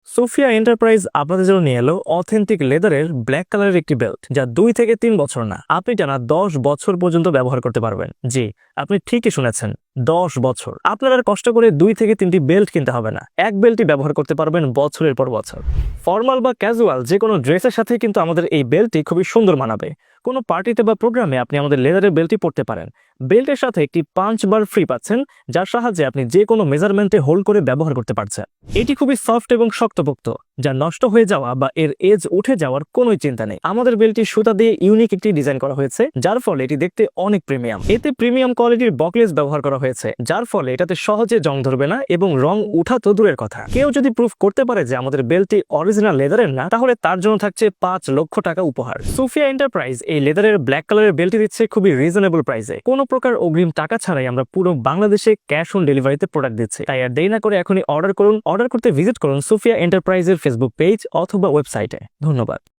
Sophia enterprise আপনাদের জন্য নিয়ে এলো অথেন্টিক লেদারের ব্ল্যাক কালারের একটি বেল্ট, যা 2 থেকে 3 বছর না, আপনি টানা 10 বছর পর্যন্ত ব্যবহার করতে পারবেন। জি, আপনি ঠিকই শুনেছেন, 10 বছর। আপনার আর কষ্ট করে 2 থেকে 3টি বেল্ট কিনতে হবে না, এক বেল্টই ব্যবহার করতে পারবেন বছরের পর বছর। ফর্মাল বা ক্যাজুয়াল যে কোনো ড্রেসের সাথে কিন্তু আমাদের এই বেল্টটি খুবই সুন্দর মানাবে। কোনো পার্টিতে বা প্রোগ্রামে আপনি আমাদের লেদারের বেল্টটি পরতে পারেন। বেল্টের সাথে একটি পাঞ্চ বার ফ্রি পাচ্ছেন, যার সাহায্যে আপনি যে কোনো মেজারমেন্টে হোল্ড করে ব্যবহার করতে পারছেন। এটি খুবই সফট এবং শক্তপোক্ত, যা নষ্ট হয়ে যাওয়া বা এর এজ উঠে যাওয়ার কোনোই চিন্তা নেই। আমাদের বেল্টটি সুতা দিয়ে ইউনিক একটি ডিজাইন করা হয়েছে, যার ফলে এটি দেখতে অনেক প্রিমিয়াম। এতে প্রিমিয়াম কোয়ালিটির বকলেস ব্যবহার করা হয়েছে, যার ফলে এটাতে সহজে জং ধরবে না এবং রং উঠা তো দূরের কথা। কেউ যদি প্রুফ করতে পারে যে আমাদের বেল্টটি অরিজিনাল লেদারের না, তাহলে তার জন্য থাকছে 5 লক্ষ টাকা উপহার। সোফিয়া এন্টারপ্রাইজ এই লেদারের ব্ল্যাক কালারের বেল্টটি দিচ্ছে খুবই রিজনেবল প্রাইসে। কোনো প্রকার অগ্রিম টাকা ছাড়াই আমরা পুরো বাংলাদেশে ক্যাশ অন ডেলিভারিতে প্রোডাক্ট দিচ্ছি। তাই আর দেরি না করে এখনই অর্ডার করুন। অর্ডার করতে ভিজিট করুন সোফিয়া এন্টারপ্রাইজের ফেসবুক পেজ অথবা ওয়েবসাইটে। ধন্যবাদ।